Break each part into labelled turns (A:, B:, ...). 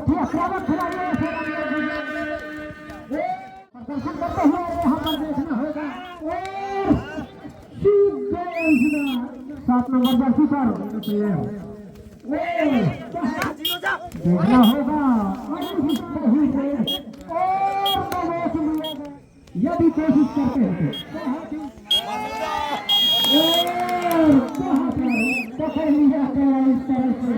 A: बहुत ही आक्रामक खिलाड़ी है। प्रदर्शन करते हुए यहाँ पर देखना होगा। और 7 नंबर जर्सी पर देखना होगा। यदि कोशिश करते हैं तो पकड़ लिया गया इस तरह से।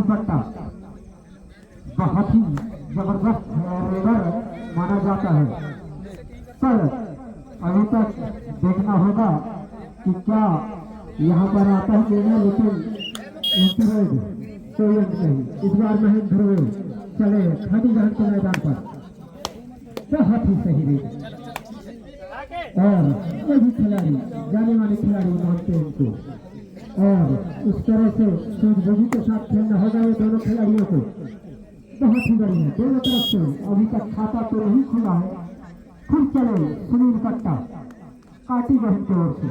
A: बट्टा बहुत ही जबरदस्त रेडर माना जाता है, पर अभी तक देखना होगा कि क्या यहाँ पर आता है लेना, लेकिन इंटरेड कोई अंत नहीं। इस बार महेंद्र ध्रुव चले खादी जहां के मैदान पर, बहुत ही सही रेड। और सभी खिलाड़ी, जाने वाले खिलाड़ी मानते हैं इनको, और उस तरह से सूरजोगी के साथ खेलना होगा ये दोनों खिलाड़ियों को। बहुत ही बढ़िया दोनों तरफ से। अभी तक खाता तो नहीं खुला है। फिर चले सुनील पट्टा काटी बहन की ओर से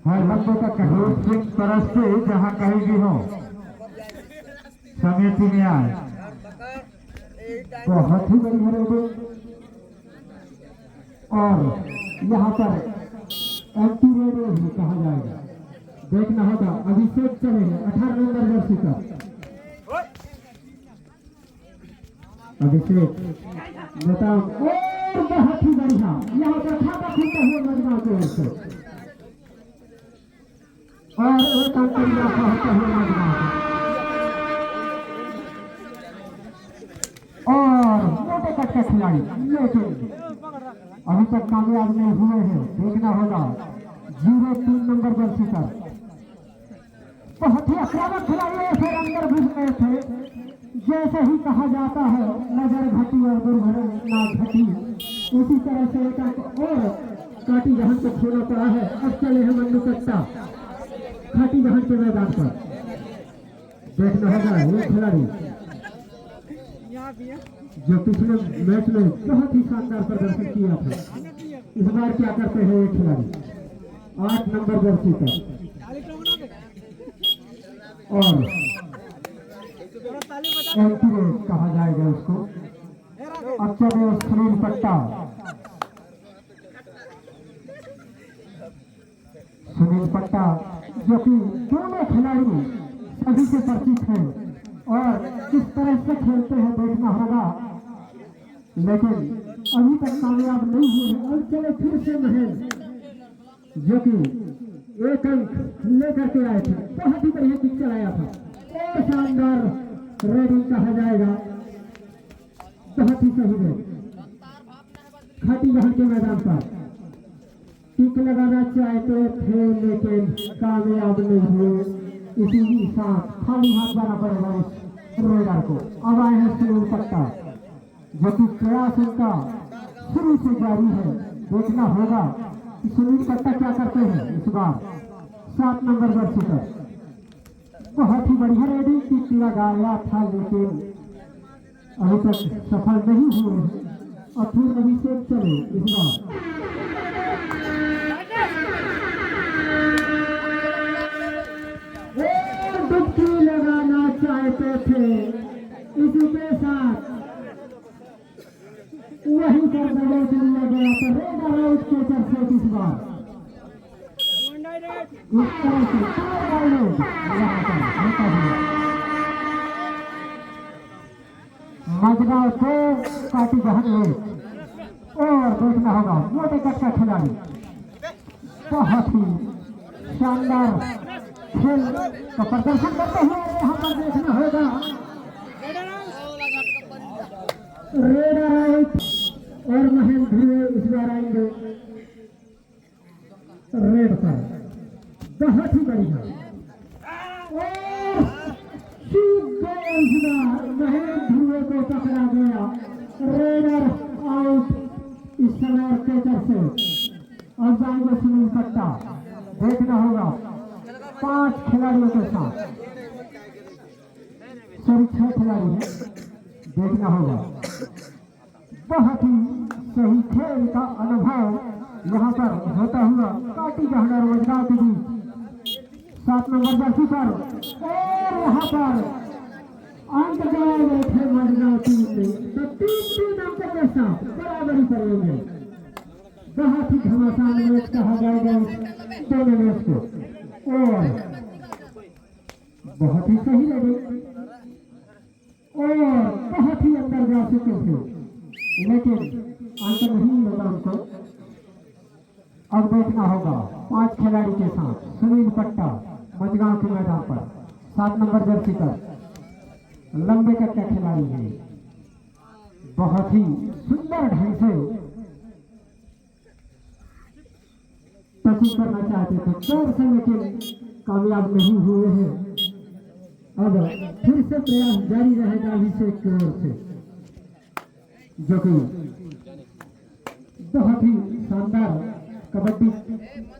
A: है लंबे का कठोर सिंह तरफ से जहाँ कहीं भी हो समिति में आए। बहुत ही बढ़िया रेडो। और यहाँ पर एंटी रेडो भी कहा जाएगा। देखना होगा। अभिषेक चले 18 नंबर जर्सी का अभिषेक बताओ। और बहुत ही बढ़िया यहाँ पर खाता खुलता हुआ मजमा की ओर से, और एक अंतर होता हुआ मजमा और मोटे कट के खिलाड़ी, लेकिन अभी तक कामयाब नहीं हुए हैं। देखना होगा 03 नंबर जर्सी पर बहुत ही आक्रामक खिलाड़ी है। फिर अंदर घुस गए थे। जैसे ही कहा जाता है नजर घटी और दुर्घटना घटी, उसी तरह से एक और काटी जहां को छोड़ा पड़ा है। अब चले हैं मन्नू कट्टा खाटी जहां के मैदान पर। देखना होगा ये खिलाड़ी जो पिछले मैच में बहुत ही शानदार प्रदर्शन किया था, इस बार क्या करते हैं ये खिलाड़ी। 8 नंबर जर्सी पर और कहा जाएगा उसको। अब चले सुनील पट्टा, सुनील पट्टा जो कि दोनों खिलाड़ी सभी से परिचित हैं और किस तरह से खेलते हैं देखना होगा, लेकिन अभी तक कामयाब नहीं हुए। अब चले फिर से महेंद्र जो कि 1 अंक लेकर के आए थे। बहुत ही बढ़िया पिच चलाया था और शानदार रेडिंग कहा जाएगा। बहुत ही सही रेड खाटी बहन के मैदान पर टिक लगाना चाहते थे लेकिन कामयाब नहीं हुए। इसी साथ खाली हाथ जाना पड़ेगा इस रेडर को। अब आए हैं सुनील पट्टा जो कि प्रयास इनका शुरू से जारी है। देखना होगा कि सुनील पट्टा क्या करते हैं इस बार। 7 नंबर जर्सी पर बहुत ही बढ़िया रेडिंग पिच लगाया था, लेकिन अभी तक सफल नहीं हुए हैं। और फिर अभिषेक चले इस बार। डुबकी लगाना चाहते थे, इसी के साथ वहीं पर दबाव चलने गया तो रेडर आउट के चर्चे इस बार। इस तरह से मजगांव को काटी बहन और देखना होगा मोटे कट का खिलाड़ी। बहुत ही शानदार खेल का प्रदर्शन करते हुए यहाँ पर देखना होगा। रेडर आउट और महेंद्र इस बार आएंगे रेड पर। बहुत ही बढ़िया महेंद्र को पकड़ा गया। रेडर आउट इस समय केचर से। अब जाएंगे सुनील पट्टा। देखना होगा 5 खिलाड़ियों के साथ, सॉरी 6 खिलाड़ी हैं। देखना होगा बहुत ही सही खेल का अनुभव यहाँ पर होता हुआ काटी जहां और मजगांव के बीच 7 नंबर जर्सी पर और यहाँ पर अंत गए थे मजगांव टीम में तो 3-3 अंकों के साथ बराबरी पर होंगे। बहुत ही घमासान मैच कहा जाएगा दोनों मैच को और बहुत ही सही लगे और बहुत ही अंदर जा चुके थे लेकिन अंत नहीं लगा उनको। अब देखना होगा 5 खिलाड़ी के साथ सुनील पट्टा मजगांव के मैदान पर 7 नंबर जर्सी पर लंबे कद का खिलाड़ी है। बहुत ही सुंदर ढंग से टचिंग करना चाहते थे जोर से लेकिन कामयाब नहीं हुए हैं। अब फिर से प्रयास जारी रहेगा अभिषेक की ओर से जो कि बहुत ही शानदार कबड्डी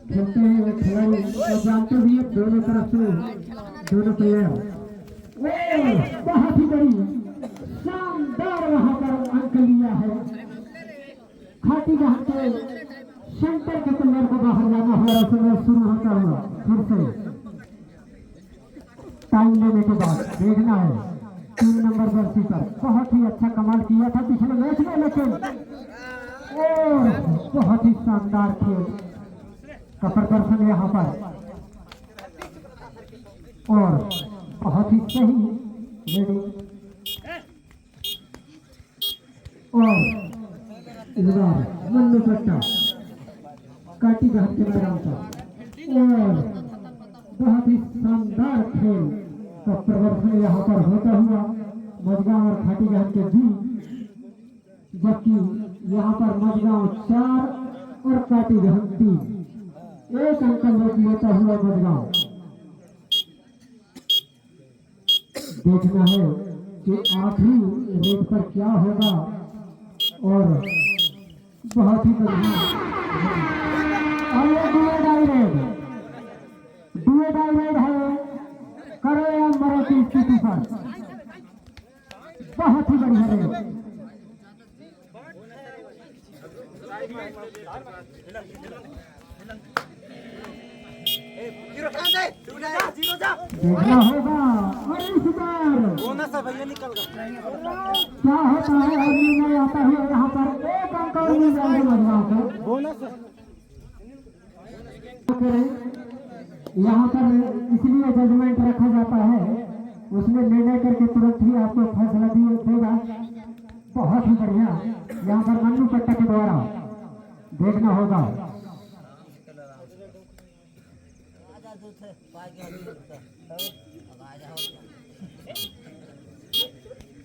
A: खेलते हैं वो खिलाड़ी और जानते भी है दोनों तरफ से दोनों प्लेयर बहुत ही बड़ी शानदार वहां पर अंक लिया है। खाटी जहां के सेंटर के प्लेयर को बाहर जाना हुआ समय शुरू होता हुआ फिर से टाइम लेने के बाद देखना है 3 नंबर जर्सी पर बहुत ही अच्छा कमाल किया था पिछले मैच में लेकिन बहुत ही शानदार खेल का प्रदर्शन यहाँ पर और बहुत ही सही रेडिंग और इस बार मन्नू पट्टा काटी घाट के मैदान पर और बहुत ही शानदार खेल का प्रदर्शन यहाँ पर होता हुआ मजगांव और खाटी घाट के बीच जबकि यहाँ पर मजगांव 4 और काटी घाट 3 एक अंक लेता हुआ मजगांव। देखना है कि आखिरी रेड पर क्या होगा और बहुत ही बढ़िया और ये डुए डायरेक्ट है करो या मरो की स्थिति पर बहुत ही बढ़िया रेड देखना होगा और इस बार क्या होता है आदमी में आता है यहाँ पर एक अंक और मिल जाएगा मजगांव को यहाँ पर इसलिए जजमेंट रखा जाता है उसमें निर्णय करके तुरंत ही आपको फैसला देगा। बहुत ही बढ़िया यहाँ पर मन्नू पट्टा के द्वारा देखना होगा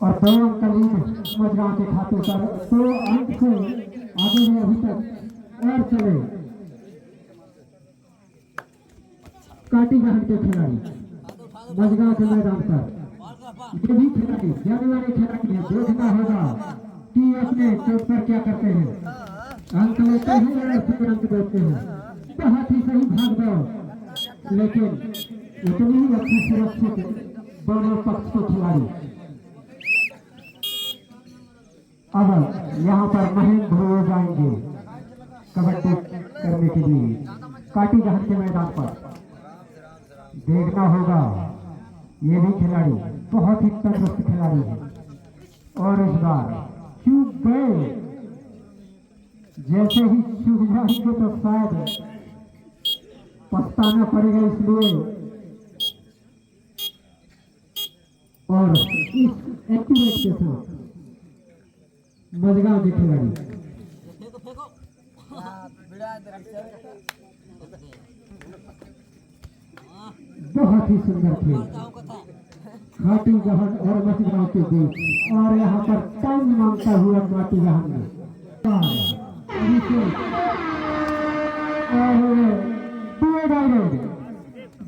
A: और 2 अंक मजगांव के खाते पर 2 अंक से आगे है अभी तक और चले काटी घाट के खिलाड़ी मजगांव के मैदान पर ये भी खिलाड़ी जाने वाले खिलाड़ी है। देखना होगा कि अपने चोट पर क्या करते हैं अंक लेते हैं या फिर अंक देते हैं। बहुत ही सही भाग दौड़ लेकिन इतनी ही अच्छी सुरक्षित दोनों पक्ष के खिलाड़ी। अब यहाँ पर महेंद्र हो जाएंगे कबड्डी करने के लिए काटी घाट के मैदान पर। देखना होगा ये भी खिलाड़ी बहुत ही तंदुरुस्त खिलाड़ी है और इस बार चूक गए जैसे ही चूक जाएंगे तो शायद पछताना पड़ेगा इसलिए और इस एक्यूरेट के साथ मजगांव के खिलाड़ी बहुत ही सुंदर खेल खाटी जहान और मजगांव के बीच और यहाँ पर टाइम मांगता हुआ माटी जहान में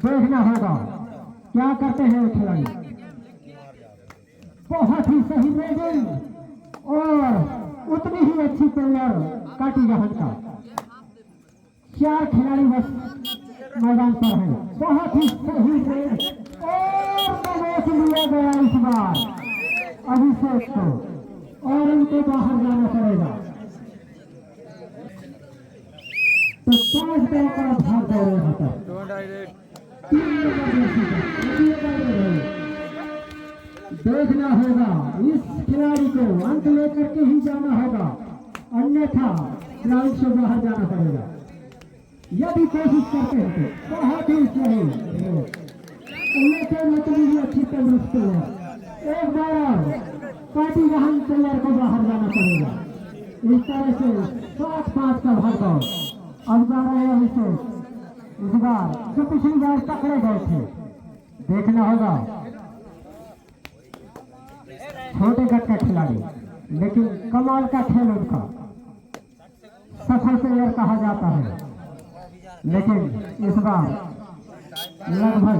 A: देखना होगा क्या करते हैं खिलाड़ी। बहुत ही सही रेडिंग और उतनी ही अच्छी प्लेयर काटी जहान का 4 खिलाड़ी बस मैदान पर है। बहुत ही सही रेड और मैच लिया गया इस बार अभिषेक को और उनको बाहर जाना पड़ेगा। तो 5 दौड़ का भाग दौड़ यहाँ पर देखना होगा, इस खिलाड़ी को अंत लेकर के ही जाना होगा, अन्यथा ग्राउंड से बाहर जाना पड़ेगा। यदि कोशिश करते हैं तो बहुत ही सही, लेकिन इतनी अच्छी तंदुरुस्ती है। एक बार पार्टी वाहन प्लेयर को बाहर जाना पड़ेगा। इस तरह से 7-5 का भाग दौड़ अब जा रहे हैं। इसे इस बार जो पिछली बार पकड़े गए थे, देखना होगा। छोटे कद का खिलाड़ी, लेकिन कमाल का खेल उनका, सफल प्लेयर कहा जाता है। लेकिन इस बार लगभग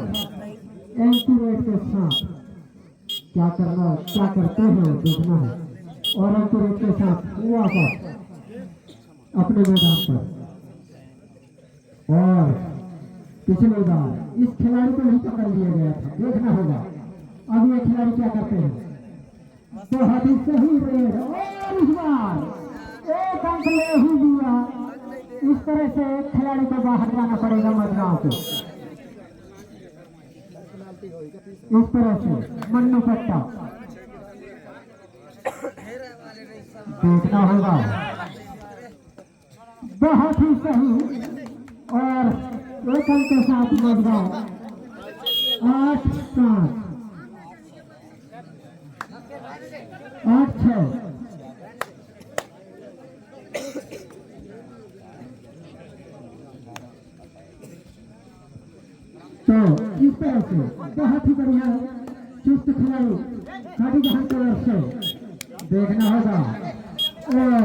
A: एंटीरेट के साथ क्या करते हैं देखना है। और एंटीरेट के साथ वापस अपने मैदान पर। और पिछले बार इस खिलाड़ी को नहीं पकड़ लिया गया था, देखना होगा अब ये खिलाड़ी क्या करते हैं। तो हाथी सही रेड, और इस बार एक अंक ले ही दिया। इस तरह से खिलाड़ी को बाहर जाना पड़ेगा मजगांव को। इस तरह से मन्नू पट्टा देखना होगा, बहुत ही सही। और एक अंक के साथ मजगांव 8-5 8-6। तो इस तरह से बहुत ही बढ़िया चुस्त खिलाड़ी गाड़ी जहां कलर से देखना होगा। और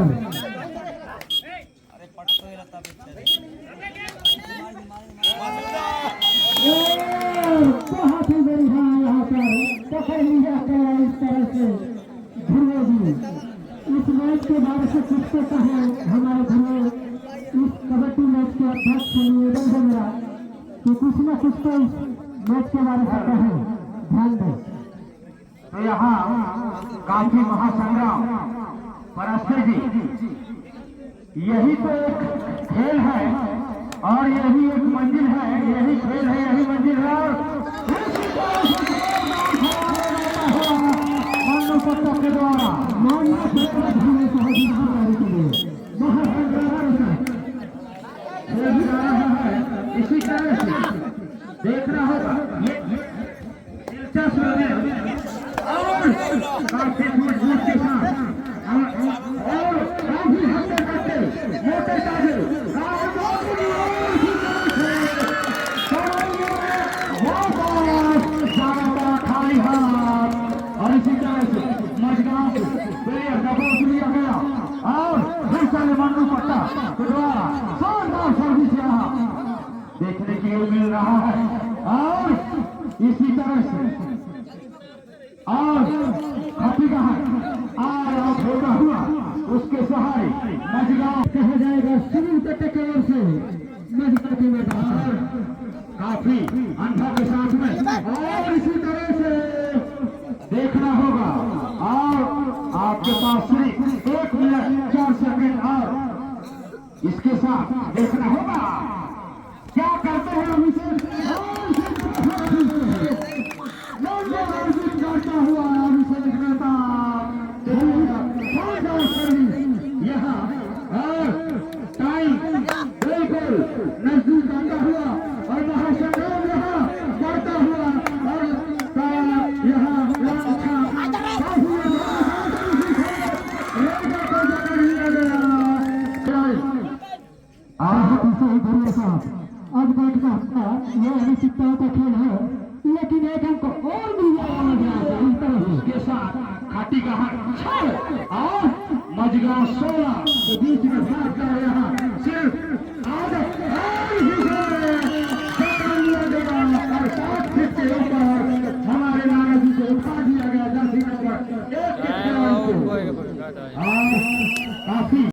A: बहुत ही बढ़िया यहाँ पर पकड़ लिया गया। इस तरह से ध्रुव जी इस मैच के बारे से कुछ तो कहें हमारे ध्रुव, इस कबड्डी मैच के अध्यक्ष निवेदन है मेरा कि कुछ न कुछ तो इस मैच के बारे में कहें, ध्यान दें।
B: तो यहाँ काफी महासंग्राम परस्पर जी, यही तो एक खेल है और यही एक मंजिल है, यही खेल है, यही मंजिल है। मन्नू पट्टा के द्वारा इसी तरह से देखना होगा। ये दिलचस्प है और काफी मजबूत के साथ और काफी हंसते करते मोटे ताजे खाली हाथ। और इसी तरह से मजगांव प्लेयर दबाव लिया गया और फिर से मन्नू पट्टा के द्वारा शानदार सर्विस यहाँ देखने के लिए मिल रहा है। और इसी तरह से और आया होता हुआ उसके सहारे मजगांव
A: कहा जाएगा सुनील पट्टे की ओर से मजगांव के मैदान
B: काफी अंधा के साथ में। और इसी तरह से देखना होगा और आपके पास सिर्फ 1 मिनट 4 सेकंड और इसके साथ देखना होगा क्या करते हैं अभिषेक करता हुआ अभिषेक नेता यहाँ और टाइम बिल्कुल नजदीक आता हुआ और महासंग्राम यहाँ बढ़ता हुआ और यहाँ
A: आज बैठ का यह अनिश्चितताओं का खेल है, लेकिन एक अंक और मिल जाएगा इस तरह से।
B: के साथ खाटी का हाथ 6 और मजगांव 16 के बीच में भाग कर यहाँ सिर्फ आधा और 7 फीट के ऊपर हमारे नाना जी को उठा दिया गया 10 नंबर 1 के खिलाड़ी को। और काफी